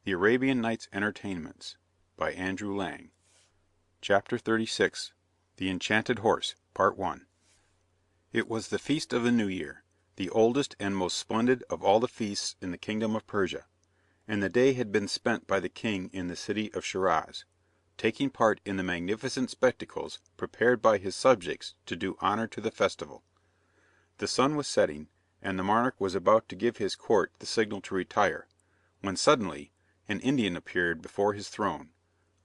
The Arabian Nights Entertainments by Andrew Lang. Chapter 36. The Enchanted Horse. Part 1. It was the feast of the New Year, the oldest and most splendid of all the feasts in the kingdom of Persia, and the day had been spent by the king in the city of Shiraz, taking part in the magnificent spectacles prepared by his subjects to do honour to the festival. The sun was setting, and the monarch was about to give his court the signal to retire, when suddenly an Indian appeared before his throne,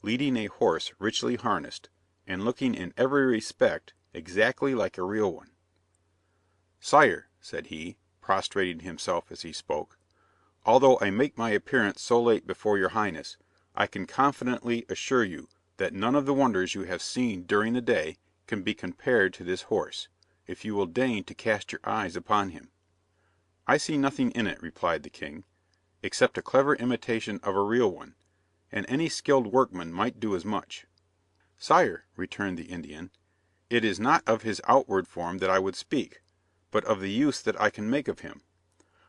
leading a horse richly harnessed, and looking in every respect exactly like a real one. "Sire," said he, prostrating himself as he spoke, "although I make my appearance so late before your Highness, I can confidently assure you that none of the wonders you have seen during the day can be compared to this horse, if you will deign to cast your eyes upon him." "I see nothing in it," replied the king, "except a clever imitation of a real one, and any skilled workman might do as much." "Sire," returned the Indian, "it is not of his outward form that I would speak, but of the use that I can make of him.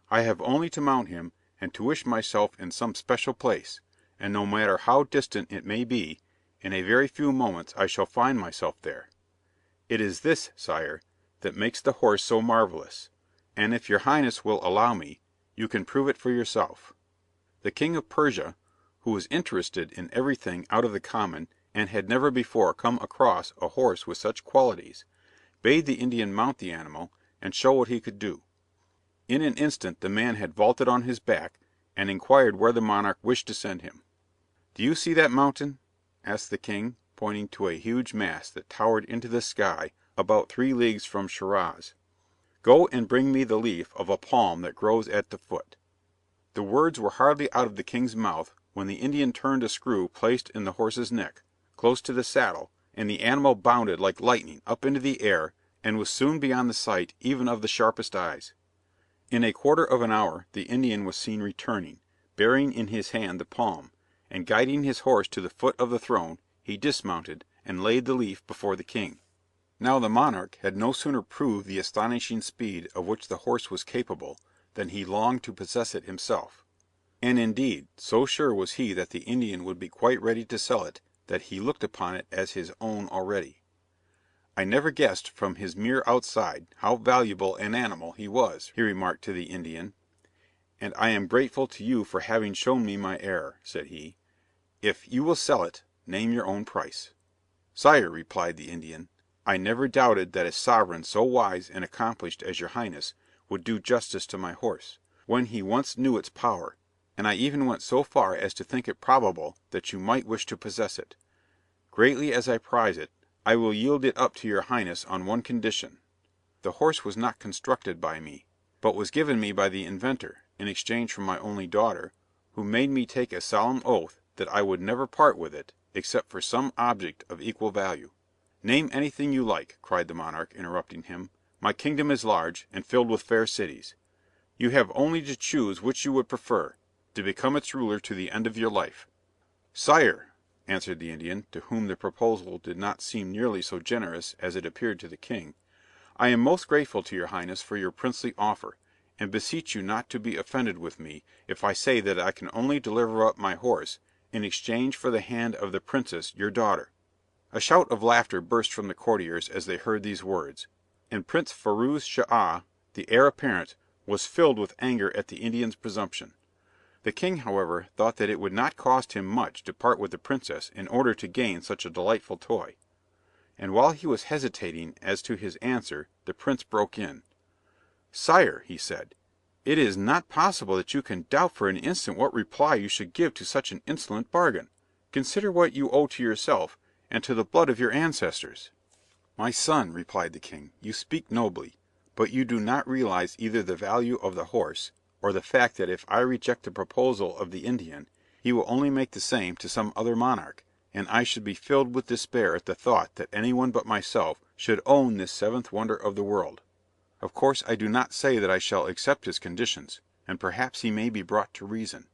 I have only to mount him, and to wish myself in some special place, and no matter how distant it may be, in a very few moments I shall find myself there. It is this, sire, that makes the horse so marvellous, and if your Highness will allow me, you can prove it for yourself." The King of Persia, who was interested in everything out of the common, and had never before come across a horse with such qualities, bade the Indian mount the animal, and show what he could do. In an instant the man had vaulted on his back, and inquired where the monarch wished to send him. "Do you see that mountain?" asked the king, pointing to a huge mass that towered into the sky about 3 leagues from Shiraz. "Go and bring me the leaf of a palm that grows at the foot." The words were hardly out of the king's mouth when the Indian turned a screw placed in the horse's neck, close to the saddle, and the animal bounded like lightning up into the air, and was soon beyond the sight even of the sharpest eyes. In a quarter of an hour the Indian was seen returning, bearing in his hand the palm, and guiding his horse to the foot of the throne, he dismounted, and laid the leaf before the king. Now the monarch had no sooner proved the astonishing speed of which the horse was capable, than he longed to possess it himself. And indeed, so sure was he that the Indian would be quite ready to sell it, that he looked upon it as his own already. "I never guessed from his mere outside how valuable an animal he was," he remarked to the Indian, "and I am grateful to you for having shown me my error," said he. "If you will sell it, name your own price." "Sire," replied the Indian, "I never doubted that a sovereign so wise and accomplished as your Highness would do justice to my horse, when he once knew its power, and I even went so far as to think it probable that you might wish to possess it. Greatly as I prize it, I will yield it up to your Highness on one condition. The horse was not constructed by me, but was given me by the inventor, in exchange for my only daughter, who made me take a solemn oath that I would never part with it, except for some object of equal value." "Name anything you like," cried the monarch, interrupting him. "My kingdom is large, and filled with fair cities. You have only to choose which you would prefer, to become its ruler to the end of your life." "Sire," answered the Indian, to whom the proposal did not seem nearly so generous as it appeared to the king, "I am most grateful to your Highness for your princely offer, and beseech you not to be offended with me if I say that I can only deliver up my horse in exchange for the hand of the princess your daughter." A shout of laughter burst from the courtiers as they heard these words, and Prince Firouz Schah, the heir apparent, was filled with anger at the Indian's presumption. The king, however, thought that it would not cost him much to part with the princess in order to gain such a delightful toy. And while he was hesitating as to his answer, the prince broke in. "Sire," he said, "it is not possible that you can doubt for an instant what reply you should give to such an insolent bargain. Consider what you owe to yourself, and to the blood of your ancestors." "My son," replied the king, "you speak nobly, but you do not realize either the value of the horse, or the fact that if I reject the proposal of the Indian, he will only make the same to some other monarch, and I should be filled with despair at the thought that anyone but myself should own this seventh wonder of the world. Of course I do not say that I shall accept his conditions, and perhaps he may be brought to reason,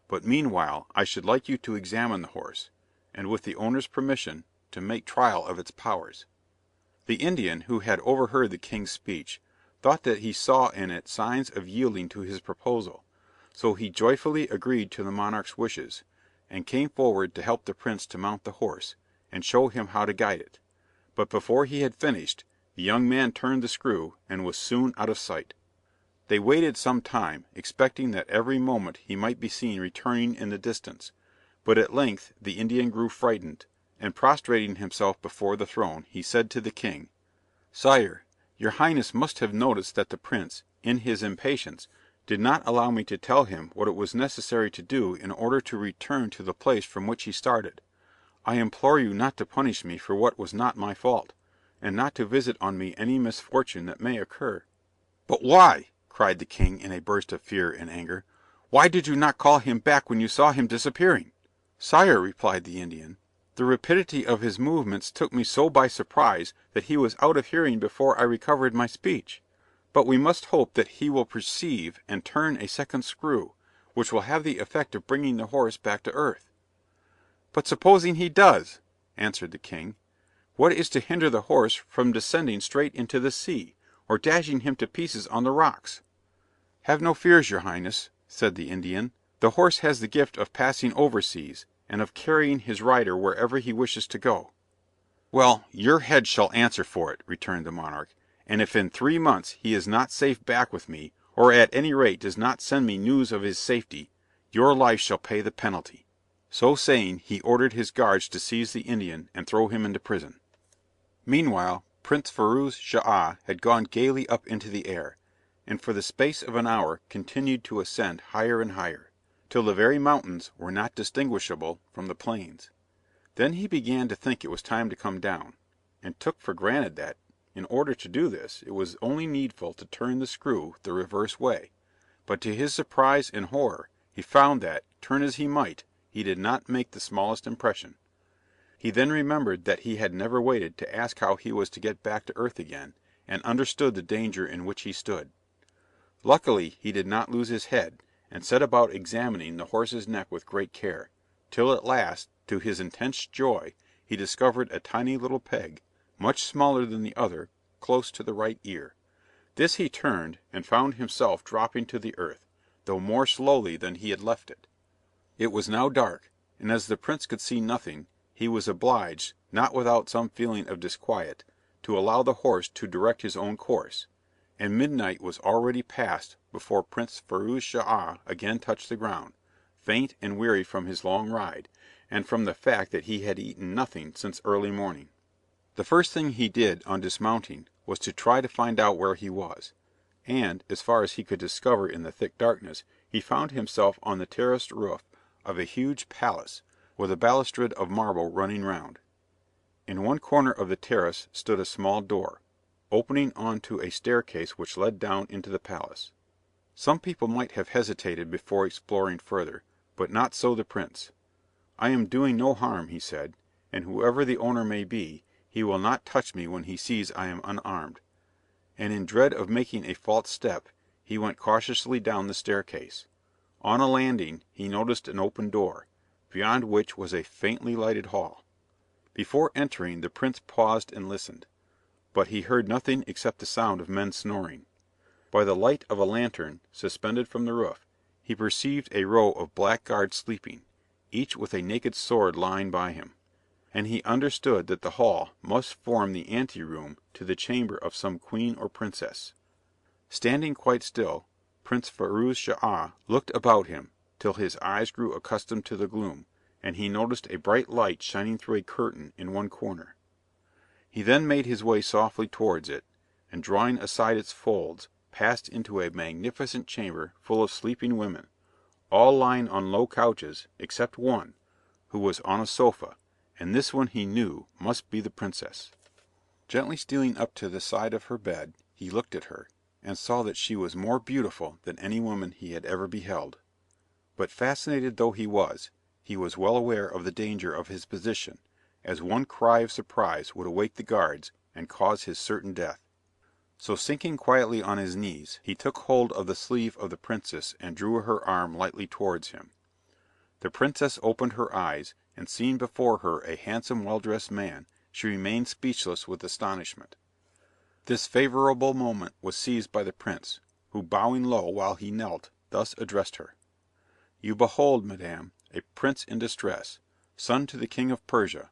but meanwhile I should like you to examine the horse, and with the owner's permission to make trial of its powers." The Indian, who had overheard the king's speech, thought that he saw in it signs of yielding to his proposal, So he joyfully agreed to the monarch's wishes, and came forward to help the prince to mount the horse, and show him how to guide it. But before he had finished, the young man turned the screw, and was soon out of sight. They waited some time, expecting that every moment he might be seen returning in the distance, but at length the Indian grew frightened, and prostrating himself before the throne, he said to the king, "Sire, your highness must have noticed that the prince, in his impatience, did not allow me to tell him what it was necessary to do in order to return to the place from which he started. I implore you not to punish me for what was not my fault, and not to visit on me any misfortune that may occur." "But why?" cried the king in a burst of fear and anger. "Why did you not call him back when you saw him disappearing?" "Sire," replied the Indian, "the rapidity of his movements took me so by surprise that he was out of hearing before I recovered my speech. But we must hope that he will perceive and turn a second screw, which will have the effect of bringing the horse back to earth." "But supposing he does?" answered the king. "What is to hinder the horse from descending straight into the sea, or dashing him to pieces on the rocks?" "Have no fears, your highness," said the Indian. "The horse has the gift of passing over seas, and of carrying his rider wherever he wishes to go." "Well, your head shall answer for it," returned the monarch, "and if in 3 months he is not safe back with me, or at any rate does not send me news of his safety, your life shall pay the penalty." So saying, he ordered his guards to seize the Indian and throw him into prison. Meanwhile, Prince Firouz Schah had gone gaily up into the air, and for the space of an hour continued to ascend higher and higher, till the very mountains were not distinguishable from the plains. Then he began to think it was time to come down, and took for granted that, in order to do this, it was only needful to turn the screw the reverse way; but to his surprise and horror he found that, turn as he might, he did not make the smallest impression. He then remembered that he had never waited to ask how he was to get back to earth again, and understood the danger in which he stood. Luckily he did not lose his head, and set about examining the horse's neck with great care, till at last, to his intense joy, he discovered a tiny little peg, much smaller than the other, close to the right ear. This he turned, and found himself dropping to the earth, though more slowly than he had left it. It was now dark, and as the prince could see nothing, he was obliged, not without some feeling of disquiet, to allow the horse to direct his own course, and midnight was already past before Prince Firouz Schah again touched the ground, faint and weary from his long ride, and from the fact that he had eaten nothing since early morning. The first thing he did on dismounting was to try to find out where he was, and, as far as he could discover in the thick darkness, he found himself on the terraced roof of a huge palace, with a balustrade of marble running round. In one corner of the terrace stood a small door, opening on to a staircase which led down into the palace. Some people might have hesitated before exploring further, but not so the prince. "I am doing no harm," he said, "and whoever the owner may be, he will not touch me when he sees I am unarmed." And in dread of making a false step, he went cautiously down the staircase. On a landing he noticed an open door, beyond which was a faintly lighted hall. Before entering, the prince paused and listened, but he heard nothing except the sound of men snoring. By the light of a lantern, suspended from the roof, he perceived a row of black guards sleeping, each with a naked sword lying by him, and he understood that the hall must form the ante-room to the chamber of some queen or princess. Standing quite still, Prince Firouz Schah looked about him till his eyes grew accustomed to the gloom, and he noticed a bright light shining through a curtain in one corner. He then made his way softly towards it, and drawing aside its folds, passed into a magnificent chamber full of sleeping women, all lying on low couches, except one, who was on a sofa, and this one he knew must be the princess. Gently stealing up to the side of her bed, he looked at her, and saw that she was more beautiful than any woman he had ever beheld. But fascinated though he was well aware of the danger of his position, as one cry of surprise would awake the guards, and cause his certain death. So sinking quietly on his knees, he took hold of the sleeve of the princess and drew her arm lightly towards him. The princess opened her eyes, and seeing before her a handsome well-dressed man, she remained speechless with astonishment. This favourable moment was seized by the prince, who bowing low while he knelt, thus addressed her. You behold, madam, a prince in distress, son to the king of Persia,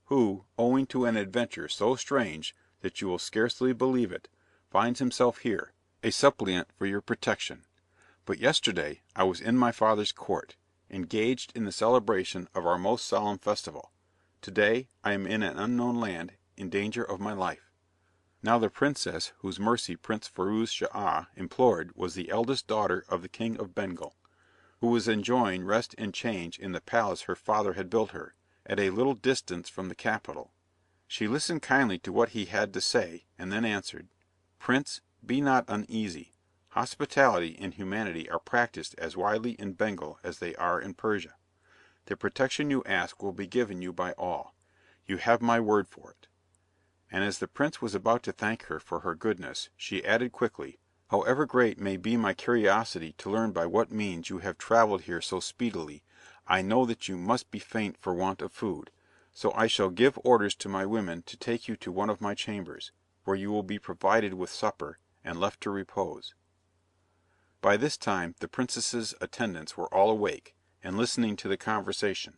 who, owing to an adventure so strange that you will scarcely believe it, finds himself here, a suppliant for your protection. But yesterday I was in my father's court, engaged in the celebration of our most solemn festival. Today I am in an unknown land, in danger of my life." Now the princess whose mercy Prince Firouz Schah implored was the eldest daughter of the King of Bengal, who was enjoying rest and change in the palace her father had built her, at a little distance from the capital. She listened kindly to what he had to say, and then answered, "Prince, be not uneasy. Hospitality and humanity are practised as widely in Bengal as they are in Persia. The protection you ask will be given you by all. You have my word for it." And as the prince was about to thank her for her goodness, she added quickly, "However great may be my curiosity to learn by what means you have travelled here so speedily, I know that you must be faint for want of food, so I shall give orders to my women to take you to one of my chambers, where you will be provided with supper, and left to repose." By this time the princess's attendants were all awake, and listening to the conversation.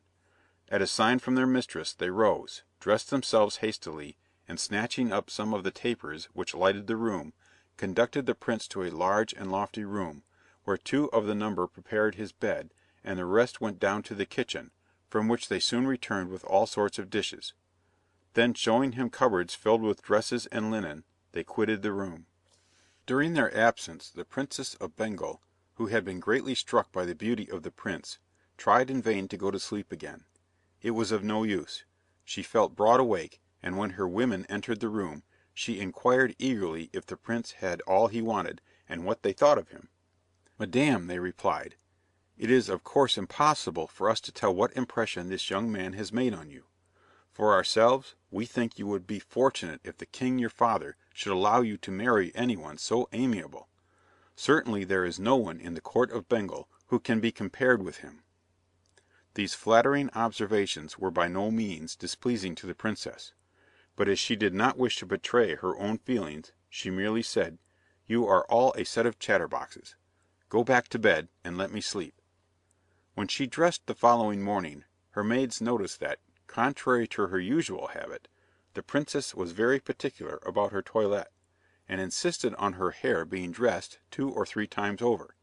At a sign from their mistress they rose, dressed themselves hastily, and snatching up some of the tapers which lighted the room, conducted the prince to a large and lofty room, where two of the number prepared his bed, and the rest went down to the kitchen, from which they soon returned with all sorts of dishes. Then showing him cupboards filled with dresses and linen, they quitted the room. During their absence the Princess of Bengal, who had been greatly struck by the beauty of the prince, tried in vain to go to sleep again. It was of no use. She felt broad awake, and when her women entered the room, she inquired eagerly if the prince had all he wanted, and what they thought of him. "Madam," they replied, "it is of course impossible for us to tell what impression this young man has made on you. For ourselves, we think you would be fortunate if the king your father should allow you to marry anyone so amiable. Certainly there is no one in the court of Bengal who can be compared with him." These flattering observations were by no means displeasing to the princess, but as she did not wish to betray her own feelings, she merely said, "You are all a set of chatterboxes. Go back to bed, and let me sleep." When she dressed the following morning, her maids noticed that, contrary to her usual habit, the princess was very particular about her toilette, and insisted on her hair being dressed 2 or 3 times over.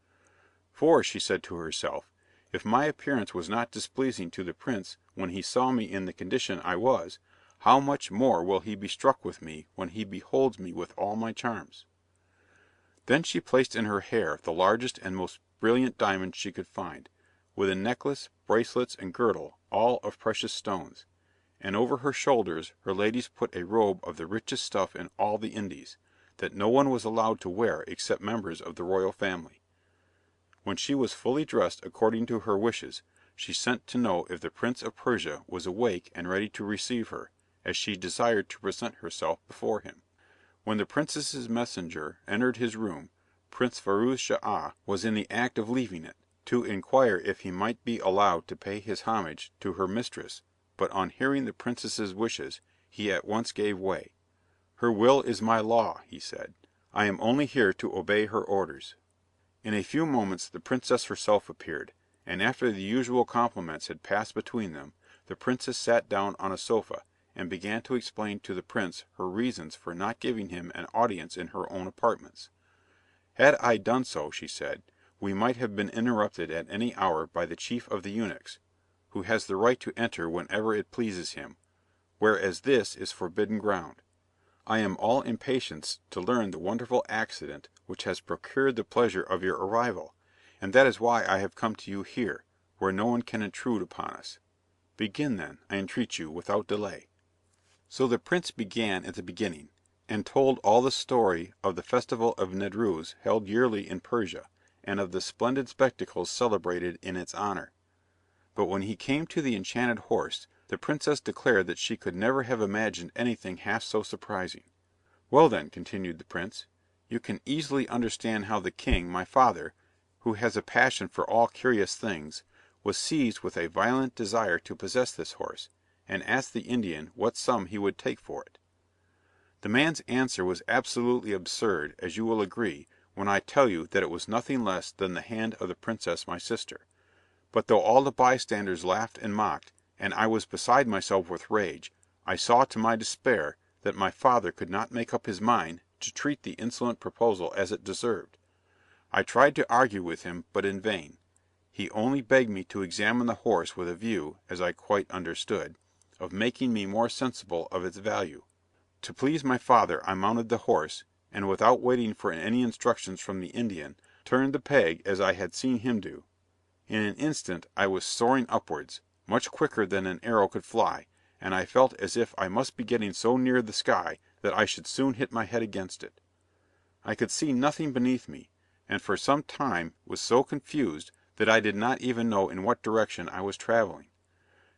"For," she said to herself, "if my appearance was not displeasing to the prince when he saw me in the condition I was, how much more will he be struck with me when he beholds me with all my charms." Then she placed in her hair the largest and most brilliant diamonds she could find, with a necklace, bracelets, and girdle, all of precious stones; and over her shoulders her ladies put a robe of the richest stuff in all the Indies, that no one was allowed to wear except members of the royal family. When she was fully dressed according to her wishes, she sent to know if the Prince of Persia was awake and ready to receive her, as she desired to present herself before him. When the princess's messenger entered his room, Prince Firouz Schah was in the act of leaving it, to inquire if he might be allowed to pay his homage to her mistress, but on hearing the princess's wishes, he at once gave way. "Her will is my law," he said. "I am only here to obey her orders." In a few moments the princess herself appeared, and after the usual compliments had passed between them, the princess sat down on a sofa, and began to explain to the prince her reasons for not giving him an audience in her own apartments. "Had I done so," she said, "we might have been interrupted at any hour by the chief of the eunuchs, who has the right to enter whenever it pleases him, whereas this is forbidden ground. I am all impatience to learn the wonderful accident which has procured the pleasure of your arrival, and that is why I have come to you here, where no one can intrude upon us. Begin then, I entreat you, without delay." So the prince began at the beginning, and told all the story of the festival of Nedrouz held yearly in Persia, and of the splendid spectacles celebrated in its honour. But when he came to the enchanted horse, the princess declared that she could never have imagined anything half so surprising. "Well then," continued the prince, "you can easily understand how the king, my father, who has a passion for all curious things, was seized with a violent desire to possess this horse, and asked the Indian what sum he would take for it. The man's answer was absolutely absurd, as you will agree, when I tell you that it was nothing less than the hand of the princess my sister. But though all the bystanders laughed and mocked, and I was beside myself with rage, I saw to my despair that my father could not make up his mind to treat the insolent proposal as it deserved. I tried to argue with him, but in vain. He only begged me to examine the horse with a view, as I quite understood, of making me more sensible of its value. To please my father I mounted the horse, and without waiting for any instructions from the Indian, turned the peg as I had seen him do. In an instant I was soaring upwards, much quicker than an arrow could fly, and I felt as if I must be getting so near the sky that I should soon hit my head against it. I could see nothing beneath me, and for some time was so confused that I did not even know in what direction I was travelling.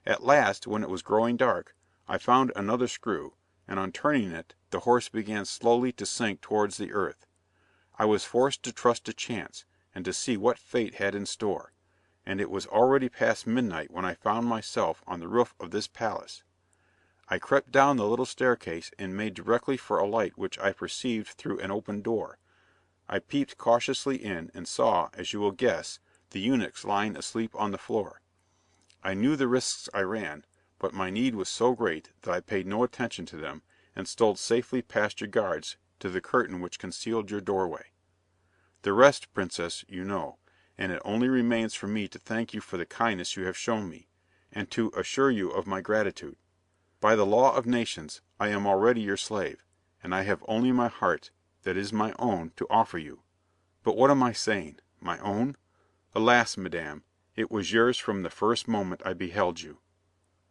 At last, when it was growing dark, I found another screw, and on turning it the horse began slowly to sink towards the earth. I was forced to trust to chance, and to see what fate had in store, and it was already past midnight when I found myself on the roof of this palace. I crept down the little staircase and made directly for a light which I perceived through an open door. I peeped cautiously in, and saw, as you will guess, the eunuchs lying asleep on the floor. I knew the risks I ran, but my need was so great that I paid no attention to them, and stole safely past your guards to the curtain which concealed your doorway. The rest, princess, you know, and it only remains for me to thank you for the kindness you have shown me, and to assure you of my gratitude. By the law of nations, I am already your slave, and I have only my heart, that is my own, to offer you. But what am I saying? My own? Alas, madame, it was yours from the first moment I beheld you."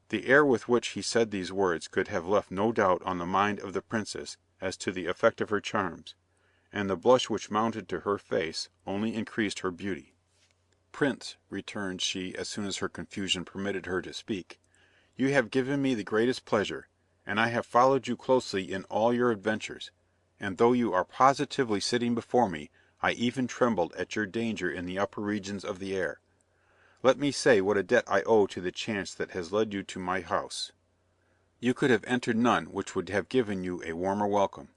The air with which he said these words could have left no doubt on the mind of the princess as to the effect of her charms, and the blush which mounted to her face only increased her beauty. "Prince," returned she as soon as her confusion permitted her to speak, "you have given me the greatest pleasure, and I have followed you closely in all your adventures, and though you are positively sitting before me, I even trembled at your danger in the upper regions of the air. Let me say what a debt I owe to the chance that has led you to my house. You could have entered none which would have given you a warmer welcome.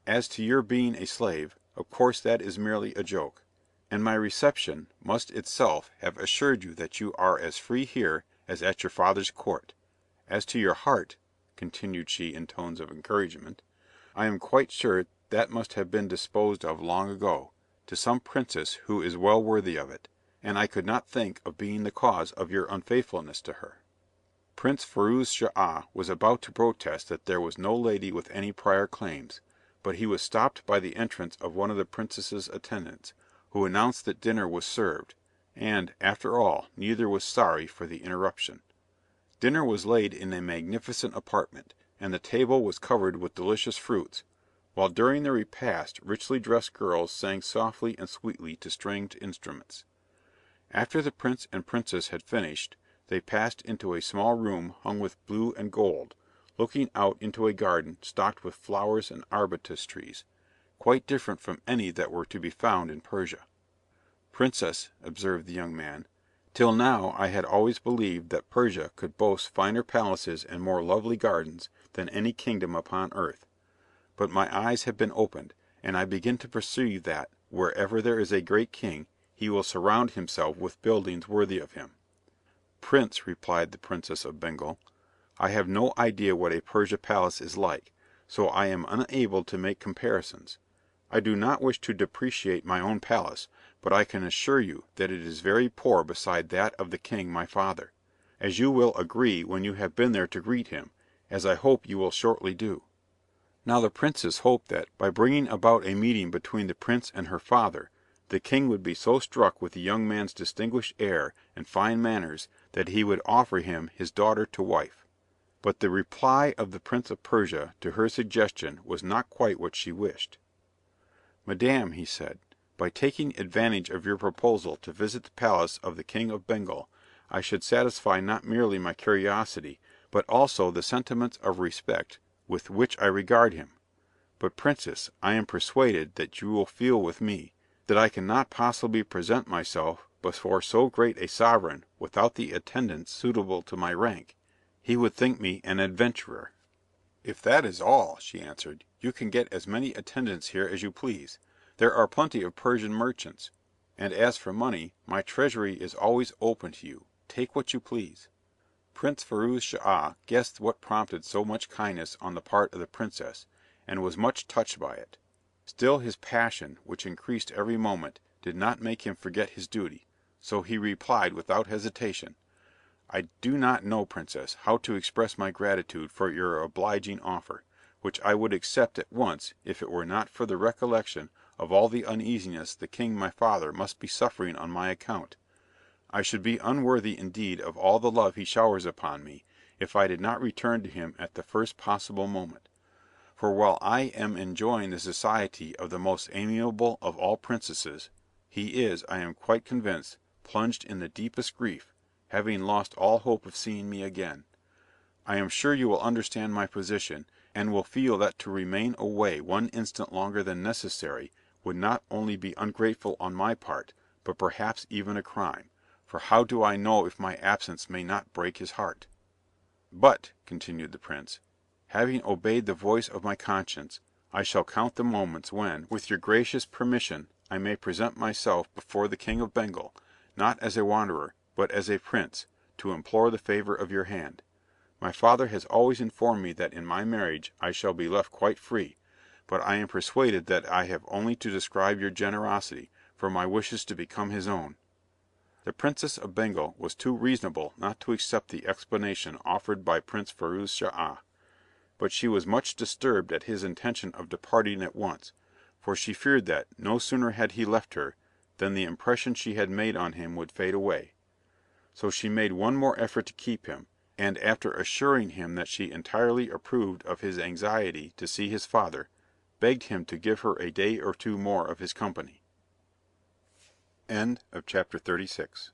As to your being a slave, of course that is merely a joke, and my reception must itself have assured you that you are as free here as at your father's court. As to your heart," continued she in tones of encouragement, "I am quite sure that must have been disposed of long ago, to some princess who is well worthy of it, and I could not think of being the cause of your unfaithfulness to her." Prince Firouz Schah was about to protest that there was no lady with any prior claims, but he was stopped by the entrance of one of the princess's attendants, who announced that dinner was served, and, after all, neither was sorry for the interruption. Dinner was laid in a magnificent apartment, and the table was covered with delicious fruits, while during the repast richly dressed girls sang softly and sweetly to stringed instruments. After the prince and princess had finished, they passed into a small room hung with blue and gold, looking out into a garden stocked with flowers and arbutus trees, quite different from any that were to be found in Persia. "Princess," observed the young man, "till now I had always believed that Persia could boast finer palaces and more lovely gardens than any kingdom upon earth. But my eyes have been opened, and I begin to perceive that, wherever there is a great king, he will surround himself with buildings worthy of him." "Prince," replied the Princess of Bengal, "I have no idea what a Persia palace is like, so I am unable to make comparisons. I do not wish to depreciate my own palace, but I can assure you that it is very poor beside that of the king my father, as you will agree when you have been there to greet him, as I hope you will shortly do." Now the princess hoped that, by bringing about a meeting between the prince and her father, the king would be so struck with the young man's distinguished air and fine manners that he would offer him his daughter to wife. But the reply of the Prince of Persia to her suggestion was not quite what she wished. "Madame," he said, "by taking advantage of your proposal to visit the palace of the King of Bengal, I should satisfy not merely my curiosity, but also the sentiments of respect with which I regard him. But, princess, I am persuaded that you will feel with me, that I cannot possibly present myself before so great a sovereign without the attendants suitable to my rank. He would think me an adventurer." "If that is all," she answered, "you can get as many attendants here as you please. There are plenty of Persian merchants." And as for money, my treasury is always open to you. Take what you please." Prince Firouz Schah guessed what prompted so much kindness on the part of the princess, and was much touched by it. Still his passion, which increased every moment, did not make him forget his duty, so he replied without hesitation, "I do not know, princess, how to express my gratitude for your obliging offer, which I would accept at once if it were not for the recollection of all the uneasiness the king my father must be suffering on my account. I should be unworthy indeed of all the love he showers upon me, if I did not return to him at the first possible moment. For while I am enjoying the society of the most amiable of all princesses, he is, I am quite convinced, plunged in the deepest grief, having lost all hope of seeing me again. I am sure you will understand my position, and will feel that to remain away one instant longer than necessary would not only be ungrateful on my part, but perhaps even a crime, for how do I know if my absence may not break his heart? But," continued the prince, "having obeyed the voice of my conscience, I shall count the moments when, with your gracious permission, I may present myself before the King of Bengal, not as a wanderer, but as a prince, to implore the favour of your hand. My father has always informed me that in my marriage I shall be left quite free, but I am persuaded that I have only to describe your generosity, for my wishes to become his own." The Princess of Bengal was too reasonable not to accept the explanation offered by Prince Firouz Schah, but she was much disturbed at his intention of departing at once, for she feared that, no sooner had he left her, than the impression she had made on him would fade away. So she made one more effort to keep him, and after assuring him that she entirely approved of his anxiety to see his father, begged him to give her a day or two more of his company. Chapter 37.